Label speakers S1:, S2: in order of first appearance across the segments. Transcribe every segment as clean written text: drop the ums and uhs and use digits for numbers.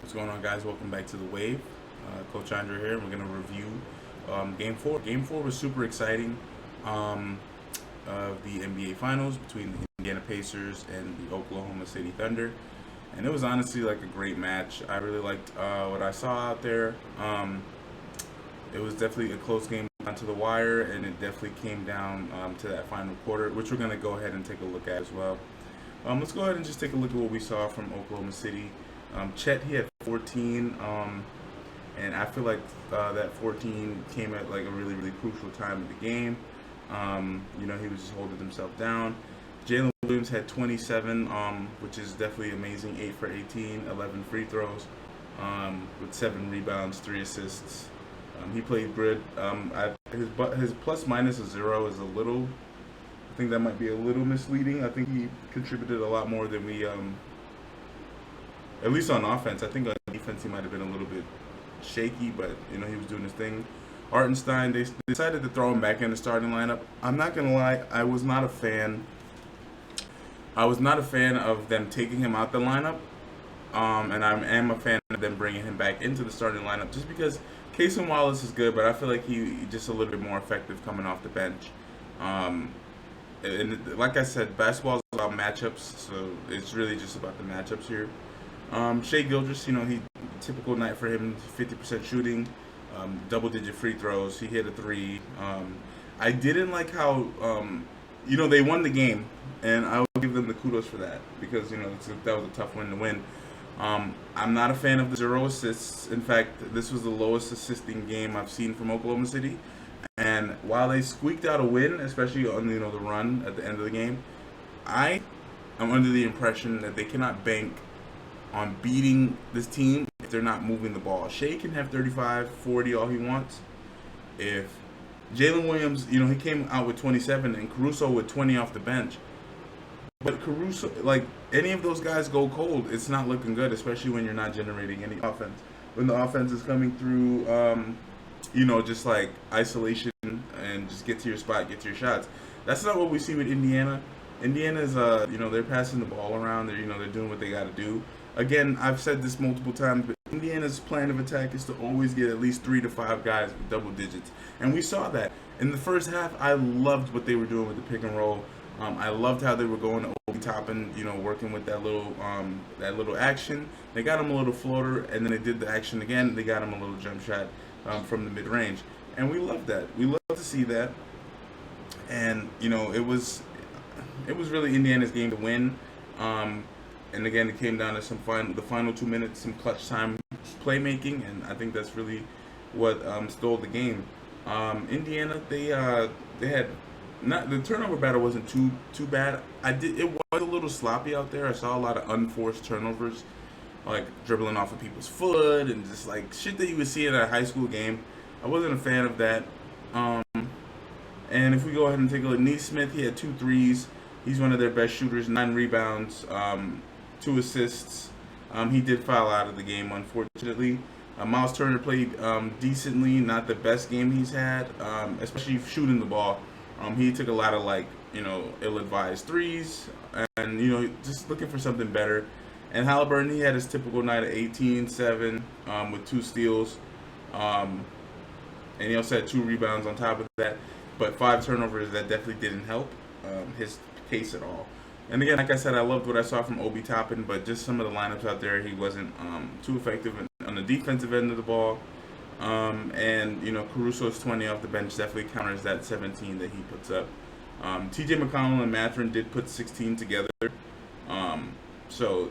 S1: What's going on, guys? Welcome back to the Wave. Coach Andre here, and we're going to review Game 4. Game 4 was super exciting of the NBA Finals between the Indiana Pacers and the Oklahoma City Thunder. And it was honestly like a great match. I really liked what I saw out there. It was definitely a close game down to the wire, and it definitely came down to that final quarter, which we're going to go ahead and take a look at as well. Let's go ahead and just take a look at what we saw from Oklahoma City. Chet, he had 14, and I feel like that 14 came at like a really, really crucial time in the game. He was just holding himself down. Jalen Williams had 27, which is definitely amazing. 8 for 18, 11 free throws, with 7 rebounds, 3 assists. He played good. His plus minus of 0 is a little. I think that might be a little misleading. I think he contributed a lot more than we. At least on offense. I think on defense he might have been a little bit shaky, but he was doing his thing. Hartenstein, they decided to throw him back in the starting lineup. I'm not gonna lie, I was not a fan. I was not a fan of them taking him out the lineup, and I am a fan of them bringing him back into the starting lineup just because Casey Wallace is good, but I feel like he just a little bit more effective coming off the bench. And like I said, basketball is about matchups, so it's really just about the matchups here. Shai Gilgeous, he typical night for him, 50% shooting, double-digit free throws. He hit a 3. I didn't like how, they won the game, and I will give them the kudos for that because that was a tough win to win. I'm not a fan of the 0 assists. In fact, this was the lowest assisting game I've seen from Oklahoma City. And while they squeaked out a win, especially on the run at the end of the game, I am under the impression that they cannot bank on beating this team if they're not moving the ball. Shai can have 35, 40, all he wants. If Jalen Williams, he came out with 27 and Caruso with 20 off the bench. But Caruso, like any of those guys go cold, it's not looking good, especially when you're not generating any offense. When the offense is coming through, just like isolation and just get to your spot, get to your shots. That's not what we see with Indiana. Indiana's, they're passing the ball around. They're doing what they got to do. Again, I've said this multiple times, but Indiana's plan of attack is to always get at least 3 to 5 guys with double digits, and we saw that in the first half. I loved what they were doing with the pick and roll. I loved how they were going to Obi Toppin, working with that little action. They got him a little floater, and then they did the action again. They got him a little jump shot from the mid range, and we loved that. We love to see that, and it was really Indiana's game to win. And again, it came down to the final 2 minutes, some clutch time playmaking, and I think that's really what stole the game. Indiana, they had not the turnover battle wasn't too bad. It was a little sloppy out there. I saw a lot of unforced turnovers, like dribbling off of people's foot and just like shit that you would see in a high school game. I wasn't a fan of that. And if we go ahead and take a look, Neesmith, he had 2 threes. He's one of their best shooters, 9 rebounds, 2 assists. He did foul out of the game, unfortunately. Miles Turner played decently, not the best game he's had, especially shooting the ball. He took a lot of ill-advised threes, and just looking for something better. And Halliburton, he had his typical night of 18, 7, with 2 steals, and he also had 2 rebounds on top of that. But 5 turnovers, that definitely didn't help his case at all. And again, like I said, I loved what I saw from Obi Toppin, but just some of the lineups out there, he wasn't too effective on the defensive end of the ball. And Caruso's 20 off the bench definitely counters that 17 that he puts up. T.J. McConnell and Mathurin did put 16 together. So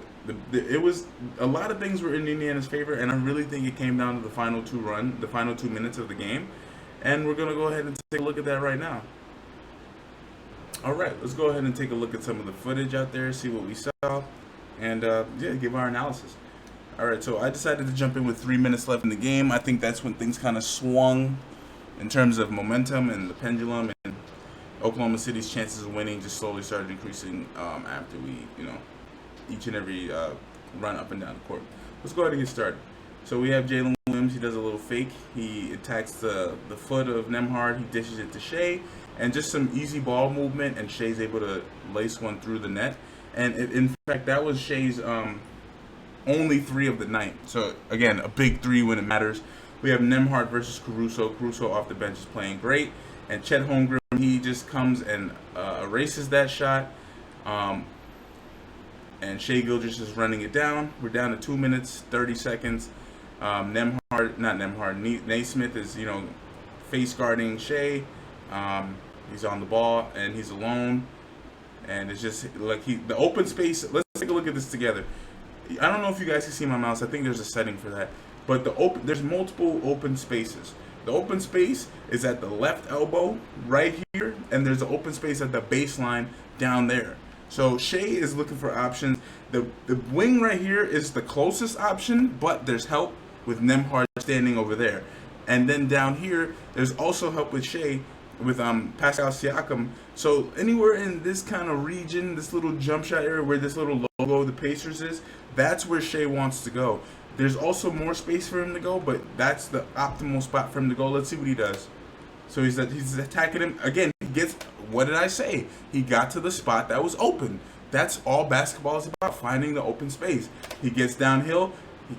S1: it was a lot of things were in Indiana's favor, and I really think it came down to the final 2 minutes of the game. And we're gonna go ahead and take a look at that right now. All right, let's go ahead and take a look at some of the footage out there, see what we saw, and give our analysis. All right, so I decided to jump in with 3 minutes left in the game. I think that's when things kind of swung in terms of momentum and the pendulum, and Oklahoma City's chances of winning just slowly started increasing after we, each and every run up and down the court. Let's go ahead and get started. So we have Jalen Williams. He does a little fake. He attacks the foot of Nembhard. He dishes it to Shai. And just some easy ball movement, and Shai's able to lace one through the net. And in fact, that was Shai's only 3 of the night. So again, a big 3 when it matters. We have Nembhard versus Caruso. Caruso off the bench is playing great, and Chet Holmgren, he just comes and erases that shot. And Shai Gilgeous is running it down. We're down to 2 minutes 30 seconds. Naismith is face guarding Shai. He's on the ball and he's alone, and it's just like the open space. Let's take a look at this together. I don't know if you guys can see my mouse. I think there's a setting for that. But there's multiple open spaces. The open space is at the left elbow right here, and there's an open space at the baseline down there. So Shai is looking for options. The wing right here is the closest option, but there's help with Nembhard standing over there. And then down here, there's also help with Shai, with Pascal Siakam. So anywhere in this kind of region, this little jump shot area where this little logo of the Pacers is, that's where Shai wants to go. There's also more space for him to go, but that's the optimal spot for him to go. Let's see what he does. So he's attacking him. Again, he gets, what did I say? He got to the spot that was open. That's all basketball is about, finding the open space. He gets downhill.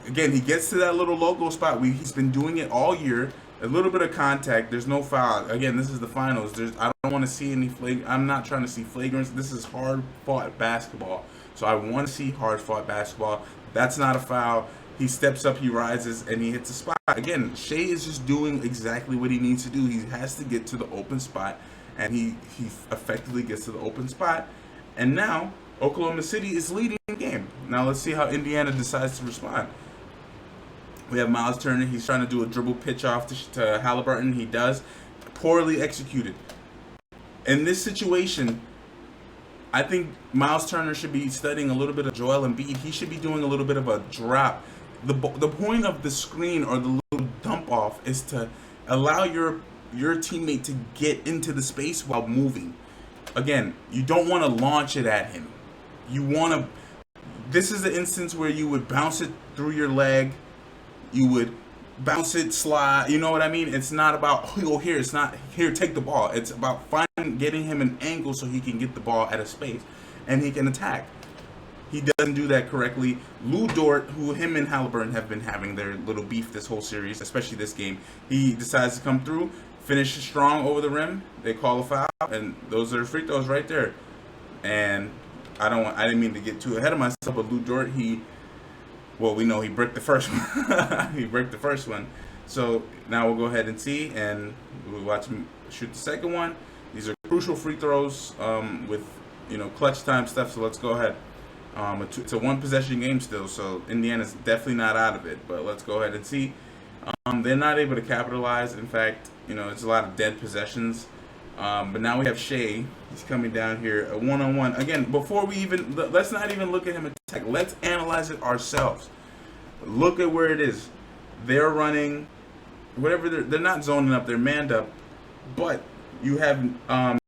S1: He gets to that little logo spot. He's been doing it all year. A little bit of contact. There's no foul. Again, this is the finals. I don't want to see any I'm not trying to see flagrants. This is hard-fought basketball. So I want to see hard-fought basketball. That's not a foul. He steps up, he rises, and he hits a spot. Again, Shai is just doing exactly what he needs to do. He has to get to the open spot, and he effectively gets to the open spot. And now, Oklahoma City is leading the game. Now let's see how Indiana decides to respond. We have Miles Turner. He's trying to do a dribble pitch off to Halliburton. He does. Poorly executed. In this situation, I think Miles Turner should be studying a little bit of Joel Embiid. He should be doing a little bit of a drop. The point of the screen or the little dump off is to allow your teammate to get into the space while moving. Again, you don't want to launch it at him. You want to. This is the instance where you would bounce it through your leg. You would bounce it, slide. You know what I mean? It's not about, oh, here. It's not here. Take the ball. It's about getting him an angle so he can get the ball at a space and he can attack. He doesn't do that correctly. Lou Dort, who him and Halliburton have been having their little beef this whole series, especially this game, he decides to come through, finish strong over the rim. They call a foul, and those are free throws right there. And I didn't mean to get too ahead of myself, but Lou Dort, we know he bricked the first one. He bricked the first one. So now we'll go ahead and see, and we'll watch him shoot the second one. These are crucial free throws with clutch time stuff. So let's go ahead. It's a one possession game still, so Indiana's definitely not out of it. But let's go ahead and see. They're not able to capitalize. In fact, it's a lot of dead possessions. But now we have Shai. He's coming down here, a one-on-one. Again, before we even, let's not even look at him attack. Let's analyze it ourselves. Look at where it is. They're running, whatever, they're not zoning up, they're manned up. But you have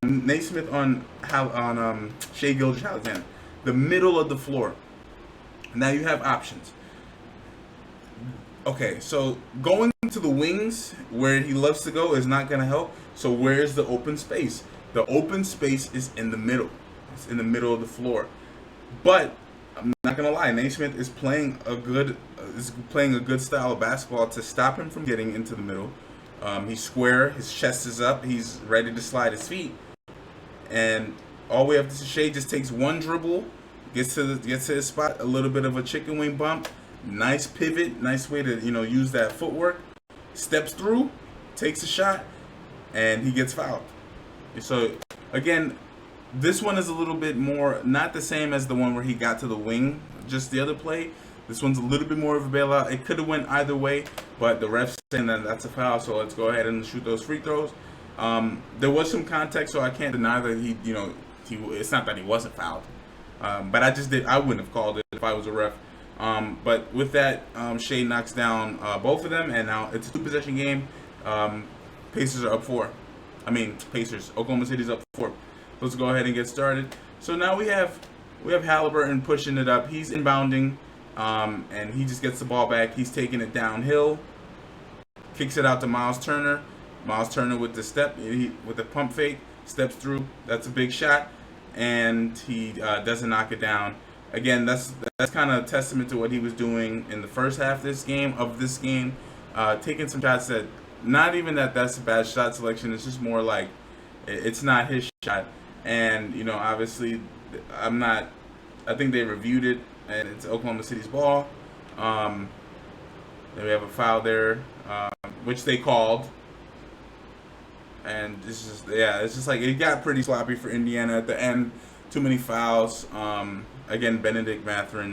S1: Naismith on Shai Gilgeous-Alexander, the middle of the floor. Now you have options. Okay, so going to the wings where he loves to go is not going to help. So where's the open space? The open space is in the middle. It's in the middle of the floor. But I'm not going to lie, Naismith is playing a good style of basketball to stop him from getting into the middle. He's square, his chest is up, he's ready to slide his feet. And all we have to Shai just takes one dribble, gets to his spot, a little bit of a chicken wing bump. Nice pivot, nice way to use that footwork. Steps through, takes a shot, and he gets fouled. So again, this one is a little bit more, not the same as the one where he got to the wing, just the other play. This one's a little bit more of a bailout. It could have went either way, but the ref's saying that that's a foul. So let's go ahead and shoot those free throws. There was some context, so I can't deny that it's not that he wasn't fouled, but I wouldn't have called it if I was a ref. But with that, Shai knocks down both of them, and now it's a two-possession game. Pacers are up 4. Oklahoma City's up 4. Let's go ahead and get started. So now we have Halliburton pushing it up. He's inbounding, and he just gets the ball back. He's taking it downhill, kicks it out to Miles Turner. Miles Turner with the step, with the pump fake, steps through. That's a big shot, and he doesn't knock it down. again, that's kind of testament to what he was doing in the first half of this game, taking some shots that not even that's a bad shot selection. It's just more like it's not his shot, and obviously, I'm not. I think they reviewed it, and it's Oklahoma City's ball. Then we have a foul there, which they called. And it's just like it got pretty sloppy for Indiana at the end. Too many fouls. Again, Benedict Mathurin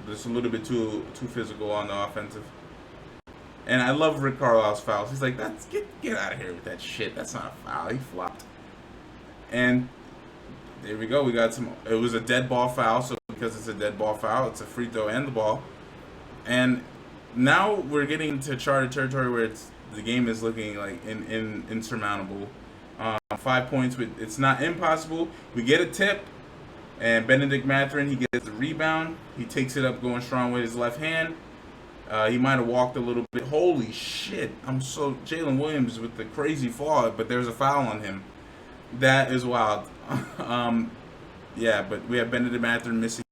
S1: just a little bit too physical on the offensive. And I love Rick Carlisle's fouls. He's like, "That's get out of here with that shit. That's not a foul. He flopped." And there we go. We got some. It was a dead ball foul. So because it's a dead ball foul, it's a free throw and the ball. And now we're getting into charted territory where the game is looking like insurmountable. 5 points, it's not impossible. We get a tip, and Benedict Mathurin, he gets the rebound. He takes it up going strong with his left hand. He might have walked a little bit. Holy shit. Jalen Williams with the crazy fall, but there's a foul on him. That is wild. But we have Benedict Mathurin missing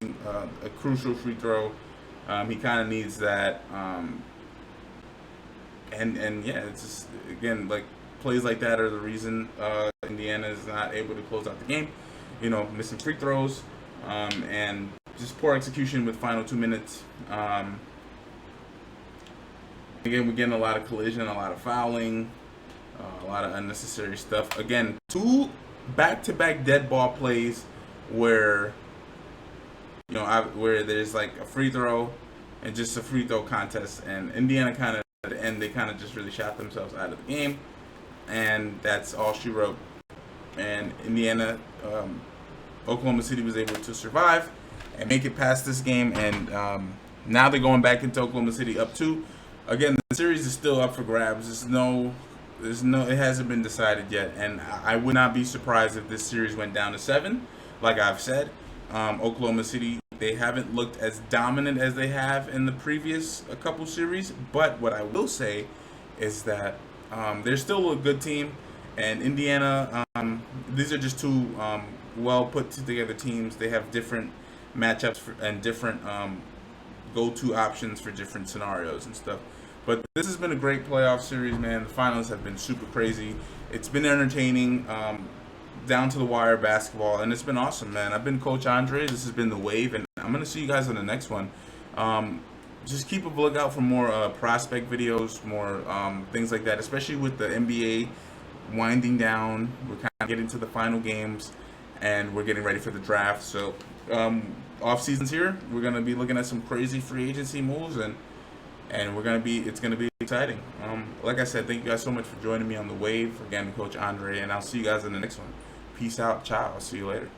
S1: a crucial free throw. He kind of needs that. It's just, again, like, plays like that are the reason Indiana is not able to close out the game. Missing free throws, and just poor execution with final 2 minutes. Again, we're getting a lot of collision, a lot of fouling, a lot of unnecessary stuff. Again, 2 back-to-back dead ball plays where where there's like a free throw and just a free throw contest, and Indiana kind of at the end they kind of just really shot themselves out of the game, and that's all she wrote. And Indiana, Oklahoma City was able to survive and make it past this game, and now they're going back into Oklahoma City up 2. Again, the series is still up for grabs. It hasn't been decided yet, and I would not be surprised if this series went down to 7. Like I've said, Oklahoma City, they haven't looked as dominant as they have in the previous couple series, but what I will say is that they're still a good team, and Indiana, these are just 2 well put together teams. They have different matchups and different go-to options for different scenarios and stuff. But this has been a great playoff series, man. The finals have been super crazy. It's been entertaining, down to the wire basketball, and it's been awesome, man. I've been Coach Andre. This has been The Wave, and I'm going to see you guys on the next one. Just keep a lookout for more prospect videos, more things like that, especially with the NBA winding down. We're kind of getting to the final games, and we're getting ready for the draft. So off season's here. We're going to be looking at some crazy free agency moves, and it's going to be exciting. Like I said, thank you guys so much for joining me on The Wave. Again, Coach Andre, and I'll see you guys in the next one. Peace out. Ciao. I'll see you later.